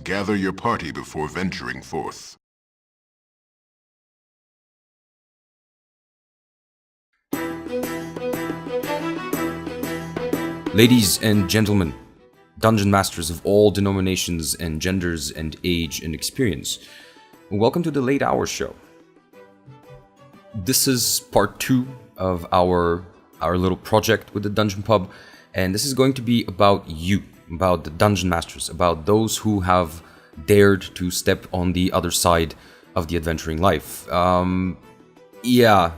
gather your party before venturing forth. Ladies and gentlemen, dungeon masters of all denominations and genders and age and experience, welcome to the Late Hour Show. This is part 2 of our little project with the Dungeon Pub, and this is going to be about you, about the dungeon masters, about those who have dared to step on the other side of the adventuring life. Yeah.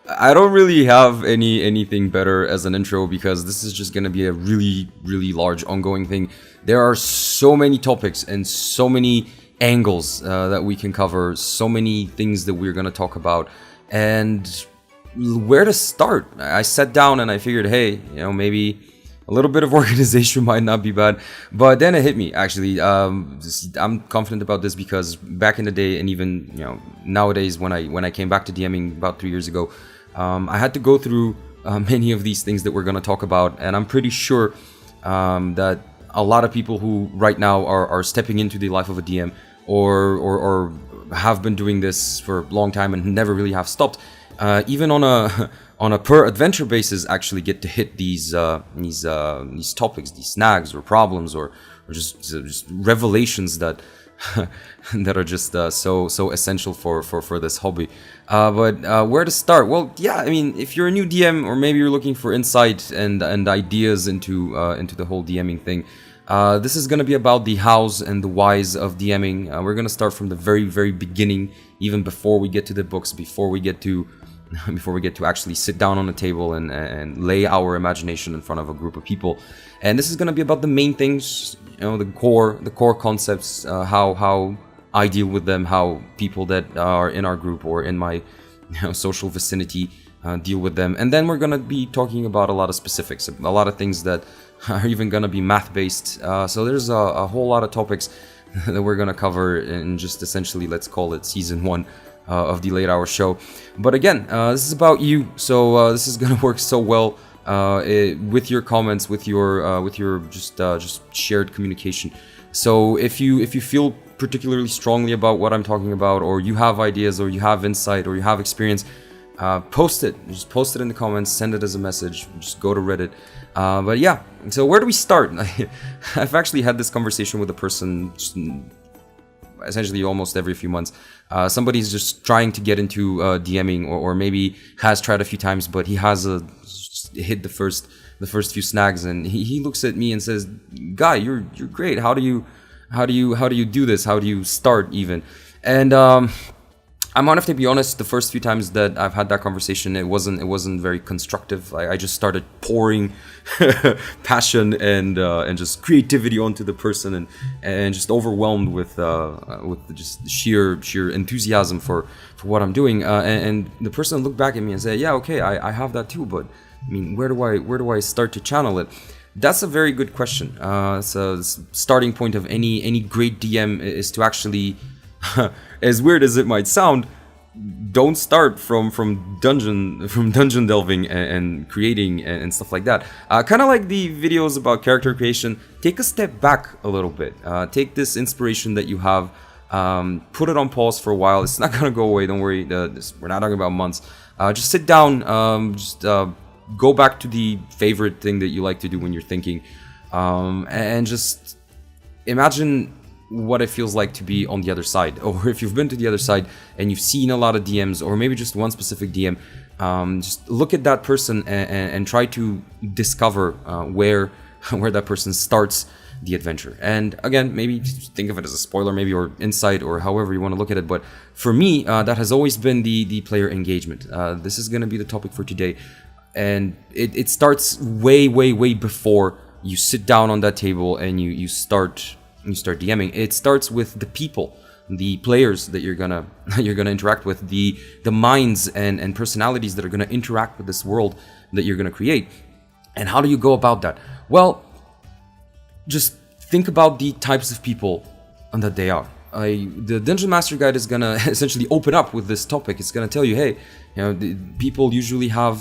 I don't really have anything better as an intro because this is just going to be a really large ongoing thing. There are so many topics and so many angles that we can cover, so many things that we're going to talk about, and where to start. I sat down and I figured, hey, maybe a little bit of organization might not be bad, but then it hit me, actually. I'm confident about this because back in the day, and even nowadays when I came back to DMing about 3 years ago, I had to go through many of these things that we're going to talk about, and I'm pretty sure that a lot of people who right now are stepping into the life of a DM or have been doing this for a long time and never really have stopped, even on a per adventure basis, actually get to hit these topics, these snags or problems or just revelations that that are just so essential for this hobby. But where to start? Well, yeah, I mean, if you're a new DM or maybe you're looking for insight and ideas into the whole DMing thing, this is going to be about the hows and the whys of DMing. We're going to start from the very beginning, even before we get to the books, before we get to actually sit down on a table and lay our imagination in front of a group of people. And this is going to be about the main things, the core concepts, how I deal with them, how people that are in our group or in my social vicinity deal with them. And then we're going to be talking about a lot of specifics, a lot of things that are even going to be math-based. So there's a whole lot of topics that we're going to cover in just essentially, let's call it Season 1 of the Late Hour Show. But again, this is about you, so this is gonna work so well with your comments, with your just shared communication. So if you feel particularly strongly about what I'm talking about, or you have ideas, or you have insight, or you have experience, post it. Just post it in the comments, send it as a message, just go to Reddit. But yeah, so where do we start? I've actually had this conversation with a person just essentially almost every few months. Somebody's just trying to get into DMing, or maybe has tried a few times, but he has hit the first few snags, and he looks at me and says, "Guy, you're great. How do you do this? How do you start even?" And I'm gonna have to be honest. The first few times that I've had that conversation, it wasn't very constructive. I just started pouring passion and just creativity onto the person, and just overwhelmed with just sheer enthusiasm for what I'm doing. And the person looked back at me and said, "Yeah, okay, I have that too, but I mean, where do I start to channel it?" That's a very good question. So the starting point of any great DM is to actually, as weird as it might sound, don't start from dungeon delving and creating and stuff like that. Kind of like the videos about character creation. Take a step back a little bit. Take this inspiration that you have, put it on pause for a while. It's not gonna go away. Don't worry. We're not talking about months. Just sit down. Go back to the favorite thing that you like to do when you're thinking, and just imagine what it feels like to be on the other side. Or if you've been to the other side and you've seen a lot of DMs, or maybe just one specific DM, just look at that person and try to discover where that person starts the adventure. And again, maybe think of it as a spoiler, maybe, or insight, or however you want to look at it. But for me, that has always been the player engagement. This is going to be the topic for today. And it starts way before you sit down on that table and you start DMing. It starts with the people, the players that you're gonna interact with, the minds and personalities that are gonna interact with this world that you're gonna create. And how do you go about that? Well, just think about the types of people that they are. The Dungeon Master Guide is gonna essentially open up with this topic. It's gonna tell you, hey, the people usually have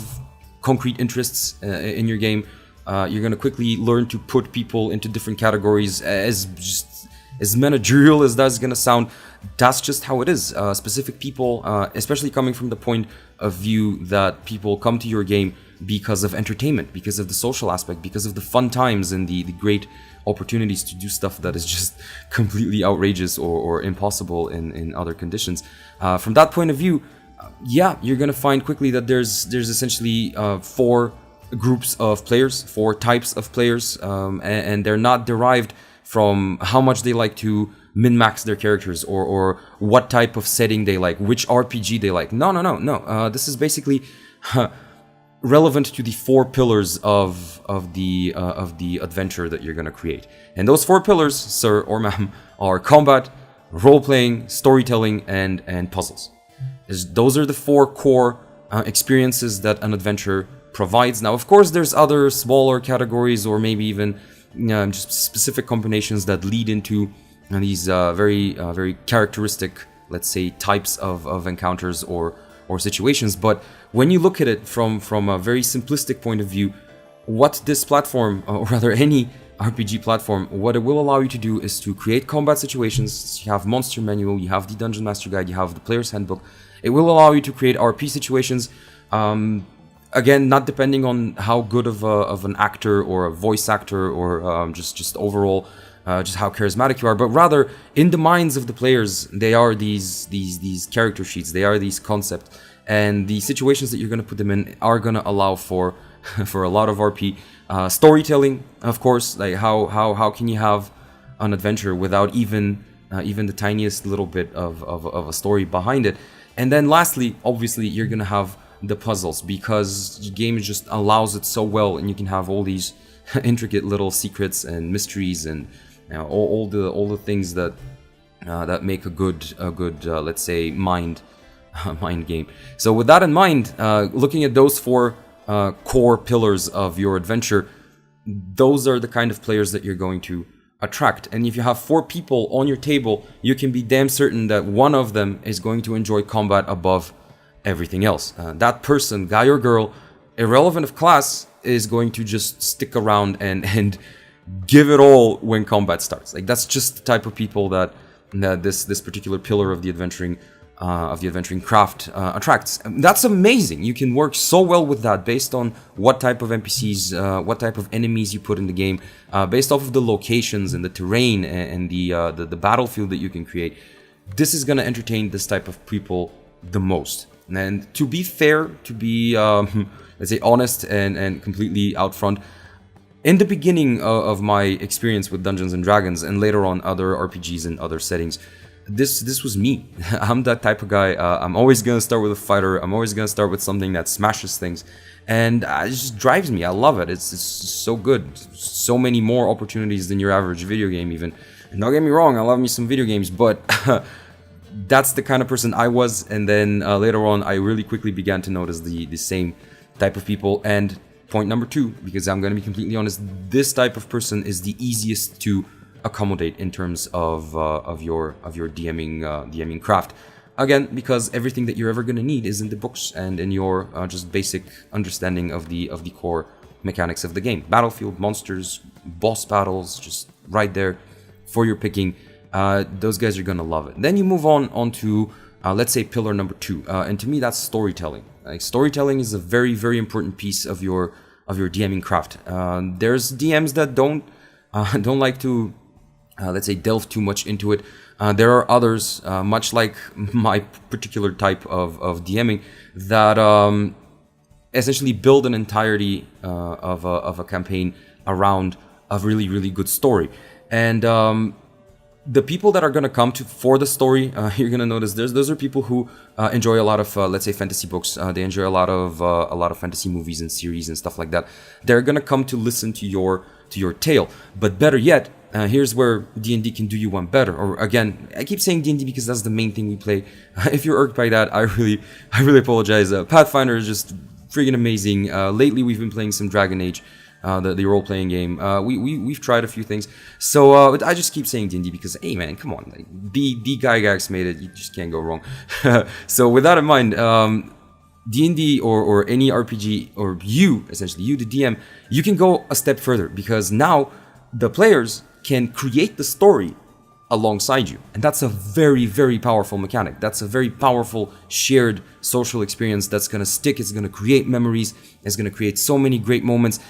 concrete interests in your game. You're gonna quickly learn to put people into different categories as just as managerial as that's gonna sound, that's just how it is. Specific people, especially coming from the point of view that people come to your game because of entertainment, because of the social aspect, because of the fun times and the great opportunities to do stuff that is just completely outrageous or impossible in other conditions. From that point of view, yeah, you're gonna find quickly that there's essentially 4 groups of players, 4 types of players, and they're not derived from how much they like to min-max their characters or what type of setting they like, which RPG they like. No. This is basically relevant to the 4 pillars of the adventure that you're gonna create. And those 4 pillars, sir or ma'am, are combat, role-playing, storytelling, and puzzles. Those are the 4 core experiences that an adventure provides. Now, of course, there's other smaller categories or maybe even just specific combinations that lead into these very characteristic, let's say, types of encounters or situations. But when you look at it from a very simplistic point of view, what this platform, or rather any RPG platform, what it will allow you to do is to create combat situations. You have monster manual, you have the Dungeon Master Guide, you have the player's handbook. It will allow you to create RP situations. Again, not depending on how good of an actor or a voice actor or just overall just how charismatic you are, but rather in the minds of the players, they are these character sheets, they are these concepts, and the situations that you're going to put them in are going to allow for a lot of RP. Storytelling, of course, like how can you have an adventure without even the tiniest little bit of a story behind it? And then lastly, obviously, you're going to have the puzzles, because the game just allows it so well, and you can have all these intricate little secrets and mysteries and all the things that make a good let's say mind game. So with that in mind, looking at those 4 core pillars of your adventure, those are the kind of players that you're going to attract. And if you have 4 people on your table, you can be damn certain that one of them is going to enjoy combat above everything else. That person, guy or girl, irrelevant of class, is going to just stick around and give it all when combat starts. Like, that's just the type of people that this particular pillar of the adventuring craft attracts. That's amazing. You can work so well with that based on what type of NPCs, what type of enemies you put in the game, based off of the locations and the terrain and the battlefield that you can create. This is going to entertain this type of people the most. And to be fair, to be let's say honest and completely out front, in the beginning of my experience with Dungeons and Dragons, and later on other RPGs and other settings, this was me. I'm that type of guy. I'm always gonna start with a fighter. I'm always gonna start with something that smashes things, and it just drives me. I love it. It's so good. So many more opportunities than your average video game, even. And don't get me wrong, I love me some video games, but that's the kind of person I was. And then later on, I really quickly began to notice the same type of people. And point number 2, because I'm going to be completely honest, this type of person is the easiest to accommodate in terms of your DMing craft. Again, because everything that you're ever going to need is in the books and in your just basic understanding of the core mechanics of the game. Battlefield, monsters, boss battles, just right there for your picking. Those guys are gonna love it. Then you move on to let's say pillar number 2, and to me that's storytelling. Like, storytelling is a very, very important piece of your DMing craft. There's DMs that don't like to let's say delve too much into it. There are others, much like my particular type of DMing, that essentially build an entirety of a campaign around a really, really good story. And the people that are going to come for the story, you're going to notice those are people who enjoy a lot of let's say fantasy books. They enjoy a lot of fantasy movies and series and stuff like that. They're going to come to listen to your tale. But better yet, here's where D&D can do you one better. Or again, I keep saying D&D because that's the main thing we play. If you're irked by that, I really apologize. Pathfinder is just freaking amazing. Lately we've been playing some Dragon Age, the role-playing game. We've tried a few things. So I just keep saying D&D because, hey man, come on, like, D Gygax made it. You just can't go wrong. So with that in mind, D&D or any RPG, or essentially you the DM, you can go a step further, because now the players can create the story alongside you. And that's a very, very powerful mechanic. That's a very powerful shared social experience that's going to stick. It's going to create memories. It's going to create so many great moments.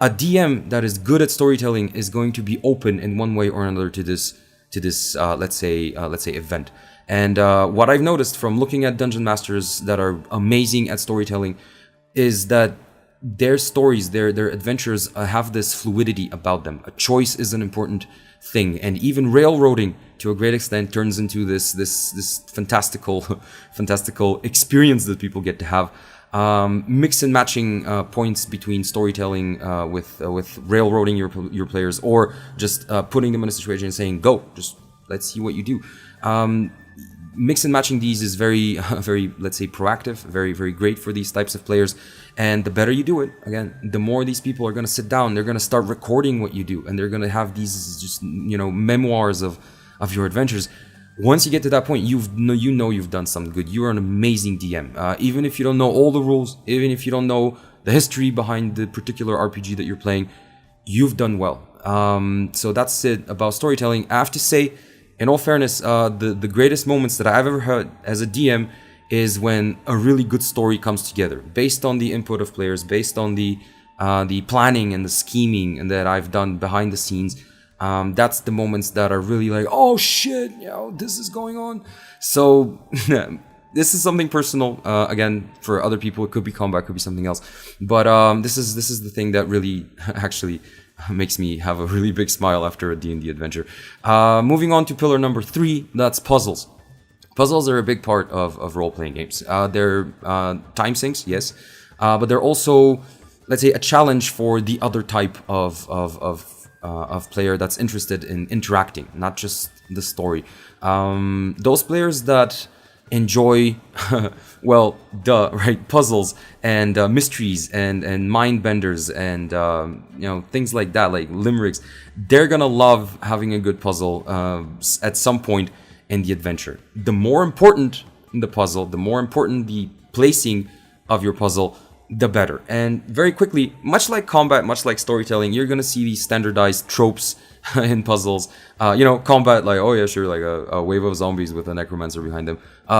A DM that is good at storytelling is going to be open in one way or another to this let's say event. And what I've noticed from looking at dungeon masters that are amazing at storytelling is that their stories, their adventures have this fluidity about them. A choice is an important thing, and even railroading to a great extent turns into this fantastical experience that people get to have. Mix and matching points between storytelling with railroading your players, or just putting them in a situation and saying, "Go, just let's see what you do." Mix and matching these is very, let's say, proactive, very great for these types of players. And the better you do it, again, the more these people are going to sit down, they're going to start recording what you do, and they're going to have these just, memoirs of your adventures. Once you get to that point, you know you've done something good. You're an amazing DM. Even if you don't know all the rules, even if you don't know the history behind the particular RPG that you're playing, you've done well. So that's it about storytelling. I have to say, in all fairness, the greatest moments that I've ever had as a DM is when a really good story comes together, based on the input of players, based on the planning and the scheming and that I've done behind the scenes. That's the moments that are really like, oh shit, this is going on. So this is something personal. Again, for other people, it could be combat, it could be something else. But this is the thing that really actually makes me have a really big smile after a D&D adventure. Moving on to pillar number 3, that's puzzles. Puzzles are a big part of role-playing games. They're time sinks, yes, but they're also, let's say, a challenge for the other type of player that's interested in interacting, not just the story. Those players that enjoy, puzzles and mysteries and mind benders and things like that, like limericks, they're gonna love having a good puzzle at some point in the adventure. The more important the puzzle, the more important the placing of your puzzle, the better. And very quickly, much like combat, much like storytelling, you're gonna see these standardized tropes in puzzles. Combat, like, oh yeah, sure, like a wave of zombies with a necromancer behind them.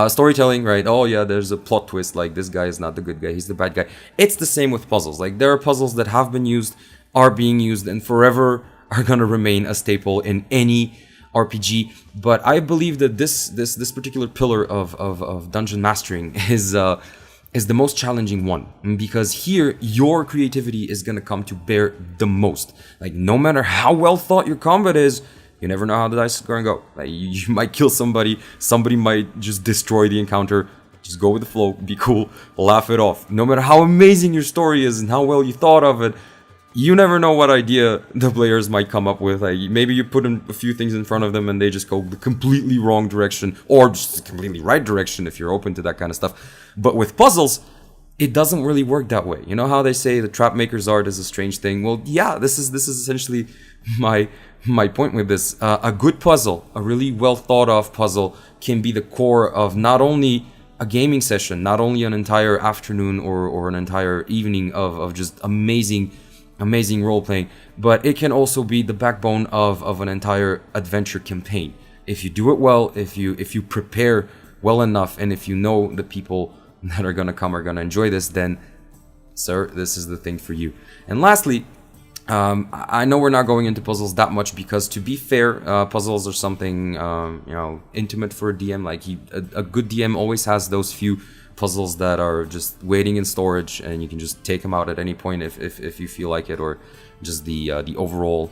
Storytelling, right? Oh yeah, there's a plot twist, like this guy is not the good guy, he's the bad guy. It's the same with puzzles. Like, there are puzzles that have been used, are being used, and forever are gonna remain a staple in any RPG. But I believe that this particular pillar of dungeon mastering is the most challenging one, because here your creativity is going to come to bear the most. Like, no matter how well thought your combat is, you never know how the dice are going to go. Like, you might kill somebody might just destroy the encounter. Just go with the flow, be cool, laugh it off. No matter how amazing your story is and how well you thought of it, you never know what idea the players might come up with. Like, maybe you put a few things in front of them and they just go the completely wrong direction, or just the completely right direction if you're open to that kind of stuff. But with puzzles, it doesn't really work that way. You know how they say the trap maker's art is a strange thing? Well, yeah, this is essentially my point with this. A good puzzle, a really well thought of puzzle, can be the core of not only a gaming session, not only an entire afternoon or an entire evening of just amazing role-playing, but it can also be the backbone of an entire adventure campaign. If you do it well, if you prepare well enough, and if you know the people that are gonna come are gonna enjoy this, then, sir, this is the thing for you. And lastly, I know we're not going into puzzles that much because, to be fair, puzzles are something intimate for a DM. Like, a good DM always has those few puzzles that are just waiting in storage, and you can just take them out at any point if you feel like it, or just the overall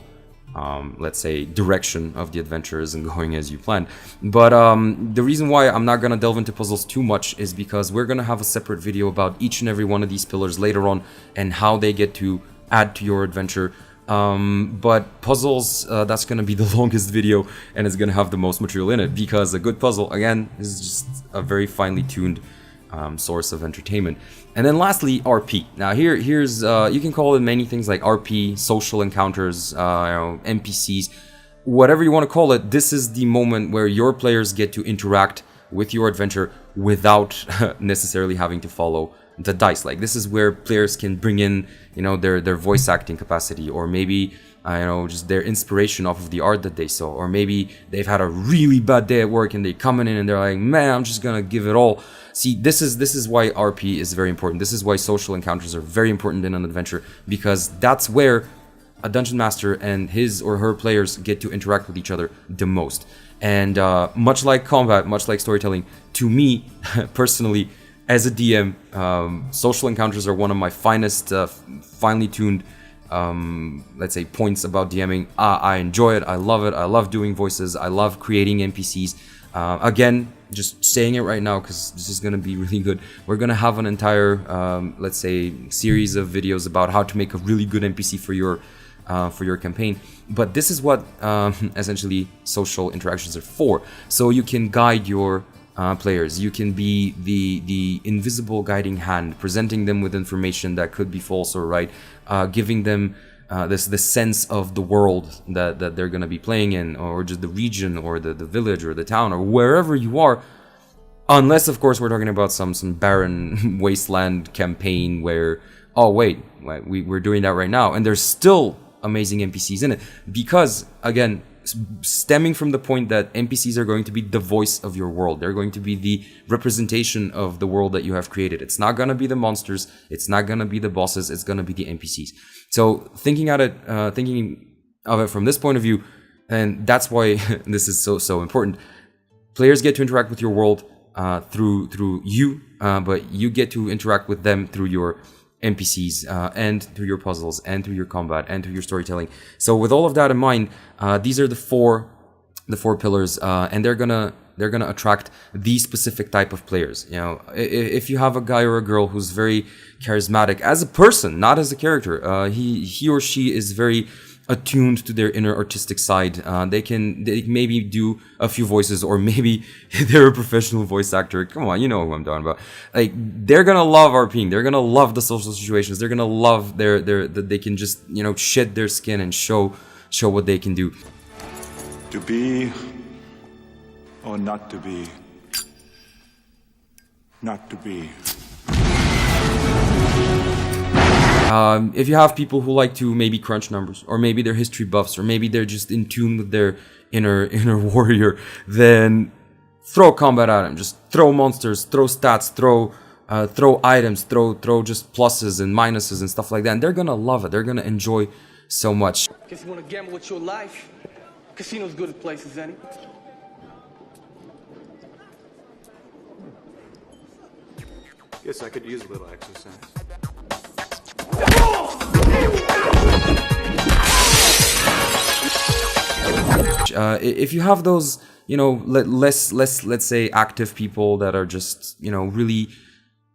let's say direction of the adventure isn't going as you planned. But the reason why I'm not gonna delve into puzzles too much is because we're gonna have a separate video about each and every one of these pillars later on and how they get to add to your adventure. But puzzles, that's gonna be the longest video, and it's gonna have the most material in it, because a good puzzle, again, is just a very finely tuned source of entertainment. And then lastly, RP. Now here's you can call it many things, like RP, social encounters, NPCs, whatever you want to call it. This is the moment where your players get to interact with your adventure without necessarily having to follow the dice. Like, this is where players can bring in, their voice acting capacity, or maybe just their inspiration off of the art that they saw, or maybe they've had a really bad day at work and they coming in and they're like, man, I'm just gonna give it all. See, this is why RP is very important. This is why social encounters are very important in an adventure, because that's where a dungeon master and his or her players get to interact with each other the most. And much like combat, much like storytelling, to me personally, as a DM, social encounters are one of my finest, finely tuned, let's say, points about DMing. I enjoy it. I love it. I love doing voices. I love creating NPCs. Again, just saying it right now because this is going to be really good. We're going to have an entire, let's say, series of videos about how to make a really good NPC for your campaign. But this is what essentially social interactions are for. So you can guide your players. You can be the invisible guiding hand, presenting them with information that could be false or right, giving them this sense of the world that they're going to be playing in, or just the region or the village or the town or wherever you are. Unless, of course, we're talking about some barren wasteland campaign where, oh wait, we're doing that right now, and there's still amazing NPCs in it, because again, stemming from the point that NPCs are going to be the voice of your world. They're going to be the representation of the world that you have created. It's not going to be the monsters. It's not going to be the bosses. It's going to be the NPCs. So thinking of it from this point of view, and that's why this is so important. Players get to interact with your world through you, but you get to interact with them through your NPCs and through your puzzles and through your combat and through your storytelling. So with all of that in mind, these are the four pillars, and they're gonna attract these specific type of players. You know, if you have a guy or a girl who's very charismatic as a person, not as a character, he or she is very attuned to their inner artistic side. They maybe do a few voices, or maybe they're a professional voice actor. Come on, you know who I'm talking about. Like, they're gonna love RPing. They're gonna love the social situations. They're gonna love that they can just, you know, shed their skin and show what they can do. To be or not to be. Not to be. If you have people who like to maybe crunch numbers, or maybe they're history buffs, or maybe they're just in tune with their inner warrior, then throw combat at them. Just throw monsters, throw stats, throw items, throw just pluses and minuses and stuff like that. And they're gonna love it. They're gonna enjoy so much. Guess you wanna gamble with your life? Casino's good as places, any. Guess I could use a little exercise. If you have those, you know, less let's say active people that are just, you know, really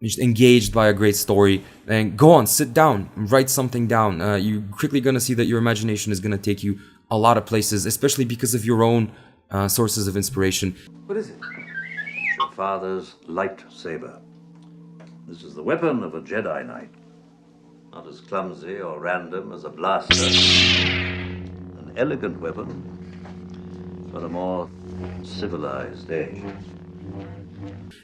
just engaged by a great story, then go on, sit down, write something down. You're quickly gonna see that your imagination is gonna take you a lot of places, especially because of your own sources of inspiration. What is it? Your father's lightsaber. This is the weapon of a Jedi Knight. Not as clumsy or random as a blaster. An elegant weapon for a more civilized age.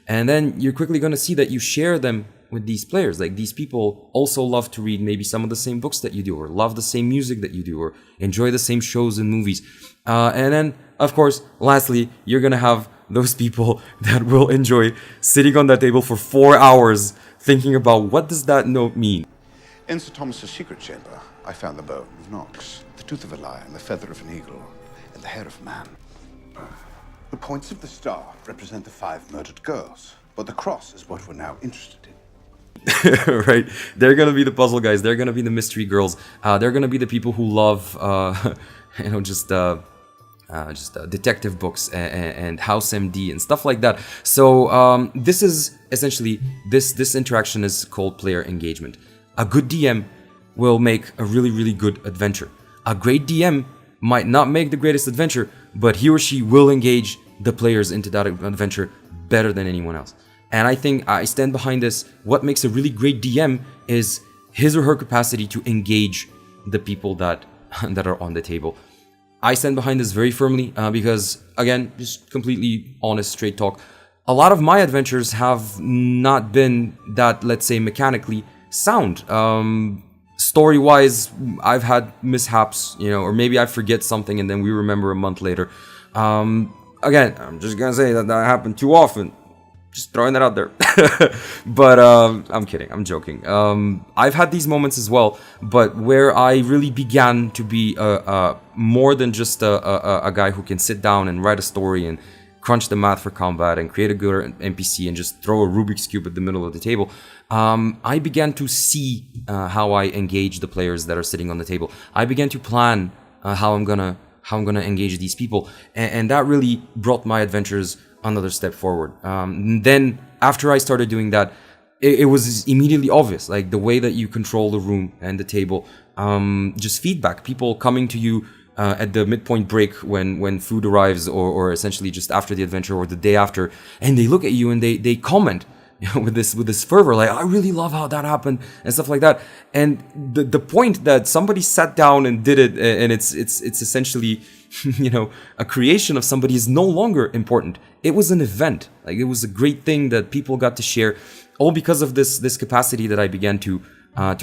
And then you're quickly going to see that you share them with these players. Like, these people also love to read maybe some of the same books that you do, or love the same music that you do, or enjoy the same shows and movies. And then, of course, lastly, you're going to have those people that will enjoy sitting on that table for 4 hours thinking about, what does that note mean? In Sir Thomas's secret chamber, I found the bone of an ox, the tooth of a lion, the feather of an eagle, and the hair of man. The points of the star represent the 5 murdered girls, but the cross is what we're now interested in. Right? They're gonna be the puzzle guys. They're gonna be the mystery girls. They're gonna be the people who love, you know, just detective books and House MD and stuff like that. So this is essentially this interaction is called player engagement. A good DM will make a really good adventure. A great DM might not make the greatest adventure, but he or she will engage the players into that adventure better than anyone else. And I think I stand behind this. What makes a really great DM is his or her capacity to engage the people that are on the table. I stand behind this very firmly because, again, just completely honest, straight talk. A lot of my adventures have not been that, let's say, mechanically sound. story-wise, I've had mishaps, or maybe I forget something and then we remember a month later. Again, I'm just gonna say that happened too often. Just throwing that out there. But I'm kidding. I'm joking. I've had these moments as well, but where I really began to be more than just a guy who can sit down and write a story and crunch the math for combat and create a good NPC and just throw a Rubik's Cube at the middle of the table, I began to see how I engage the players that are sitting on the table. I began to plan how I'm gonna engage these people, and that really brought my adventures another step forward. Then after I started doing that, it was immediately obvious, like the way that you control the room and the table, just feedback, people coming to you at the midpoint break when food arrives, or essentially just after the adventure or the day after, and they look at you and they comment with this fervor, like, I really love how that happened and stuff like that. And the point that somebody sat down and did it, and it's essentially a creation of somebody, is no longer important. It was an event, like it was a great thing that people got to share, all because of this capacity that I began to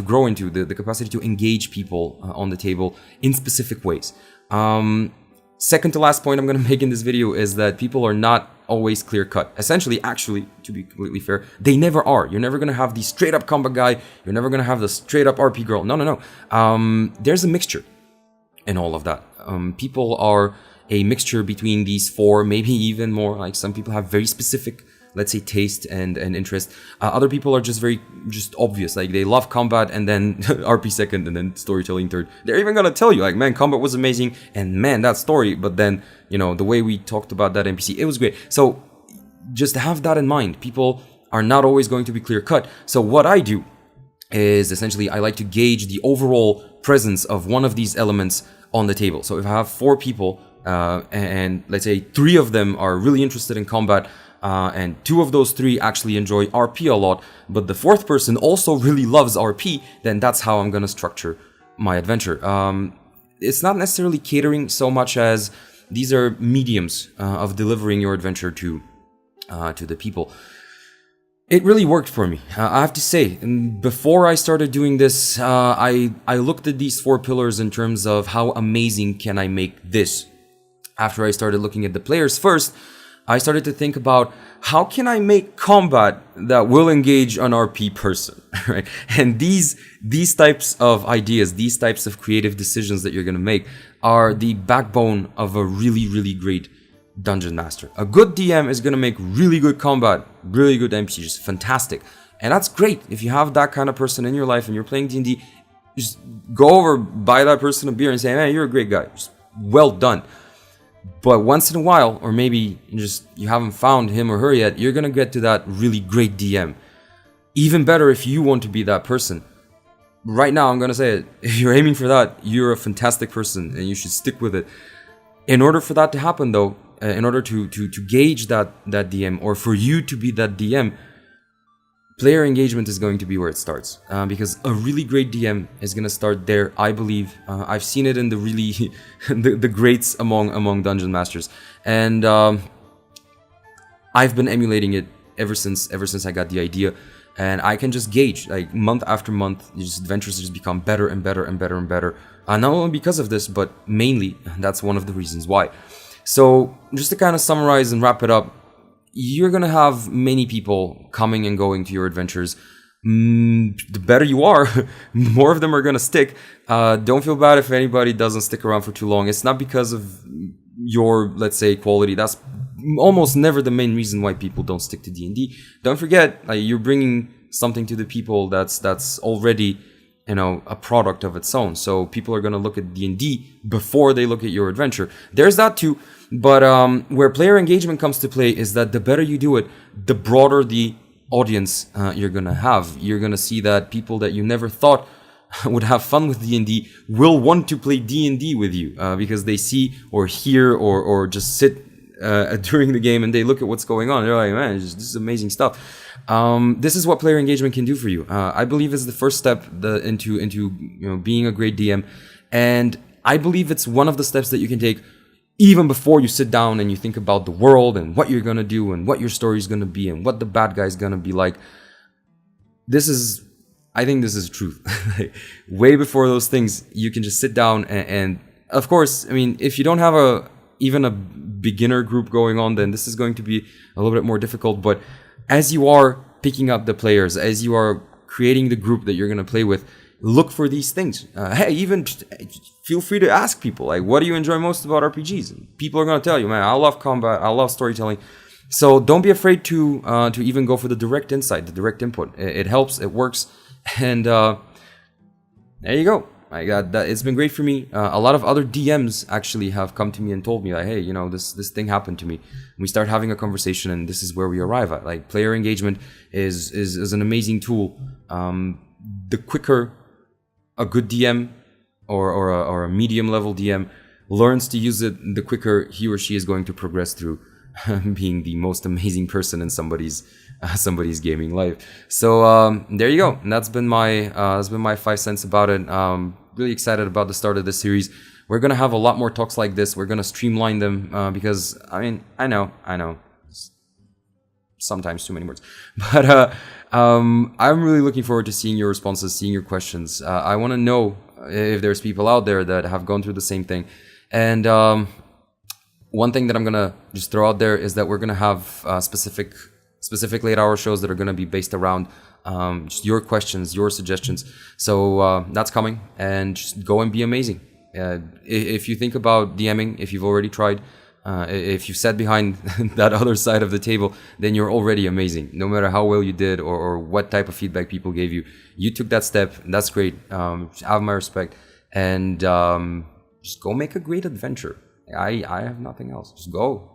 grow into, the capacity to engage people on the table in specific ways. Second to last point I'm going to make in this video is that people are not always clear-cut. Essentially, actually, to be completely fair, they never are. You're never going to have the straight-up combat guy. You're never going to have the straight-up RP girl. No. There's a mixture in all of that. People are a mixture between these four, maybe even more. Like, some people have very specific, let's say, taste and interest. Other people are just obvious. Like, they love combat and then RP second and then storytelling third. They're even gonna tell you, like, man, combat was amazing and man, that story. But then, the way we talked about that NPC, it was great. So just have that in mind. People are not always going to be clear cut. So what I do is essentially I like to gauge the overall presence of one of these elements on the table. So if I have 4 people and let's say 3 of them are really interested in combat, and 2 of those 3 actually enjoy RP a lot, but the 4th person also really loves RP, then that's how I'm gonna structure my adventure. It's not necessarily catering so much as these are mediums of delivering your adventure to the people. It really worked for me, I have to say. And before I started doing this, I looked at these 4 pillars in terms of how amazing can I make this. After I started looking at the players first, I started to think about how can I make combat that will engage an RP person, right? And these types of ideas, these types of creative decisions that you're going to make are the backbone of a really, really great dungeon master. A good DM is going to make really good combat, really good NPCs, fantastic. And that's great. If you have that kind of person in your life and you're playing D&D, just go over, buy that person a beer and say, man, you're a great guy. Just well done. But once in a while, or maybe you haven't found him or her yet, you're gonna get to that really great DM. Even better if you want to be that person. Right now, I'm gonna say it. If you're aiming for that, you're a fantastic person and you should stick with it. In order for that to happen though, in order to gauge that DM, or for you to be that DM, player engagement is going to be where it starts, because a really great DM is going to start there, I believe. I've seen it in the really the greats among dungeon masters, and I've been emulating it ever since I got the idea, and I can just gauge, like, month after month, these adventures just become better and better and better and better. Not only because of this, but mainly that's one of the reasons why. So just to kind of summarize and wrap it up, you're gonna have many people coming and going to your adventures. The better you are, more of them are gonna stick. Don't feel bad if anybody doesn't stick around for too long. It's not because of your, let's say, quality. That's almost never the main reason why people don't stick to D&D. Don't forget, you're bringing something to the people that's already, a product of its own. So people are gonna look at D&D before they look at your adventure. There's that too. But where player engagement comes to play is that the better you do it, the broader the audience you're gonna have. You're gonna see that people that you never thought would have fun with D&D will want to play D&D with you because they see or hear or just sit during the game and they look at what's going on. They're like, man, this is amazing stuff. This is what player engagement can do for you. I believe it's the first step into being a great DM, and I believe it's one of the steps that you can take even before you sit down and you think about the world and what you're gonna do and what your story's gonna be and what the bad guy's gonna be like. This is I think this is truth. Way before those things, you can just sit down and of course, I mean, if you don't have even a beginner group going on, then this is going to be a little bit more difficult. But as you are picking up the players, as you are creating the group that you're going to play with, look for these things. Hey, even feel free to ask people, like, what do you enjoy most about RPGs? And people are going to tell you, man, I love combat, I love storytelling. So don't be afraid to even go for the direct insight, the direct input. It helps, it works, and there you go. I got that. It's been great for me. A lot of other DMs actually have come to me and told me, like, hey, you know, this thing happened to me. And we start having a conversation, and this is where we arrive at. Like, player engagement is an amazing tool. The quicker a good DM or a medium level DM learns to use it, the quicker he or she is going to progress through being the most amazing person in somebody's gaming life. So there you go. And that's been my 5 cents about it. Really excited about the start of this series. We're gonna have a lot more talks like this. We're gonna streamline them because I mean I know sometimes too many words, but I'm really looking forward to seeing your responses, seeing your questions. I want to know if there's people out there that have gone through the same thing. And one thing that I'm gonna just throw out there is that we're gonna have specific 8-hour shows that are gonna be based around just your questions, your suggestions. So that's coming, and just go and be amazing. If you think about DMing, if you've already tried, if you sat behind that other side of the table, then you're already amazing. No matter how well you did or what type of feedback people gave you, you took that step. That's great. Have my respect, and just go make a great adventure. I have nothing else. Just go.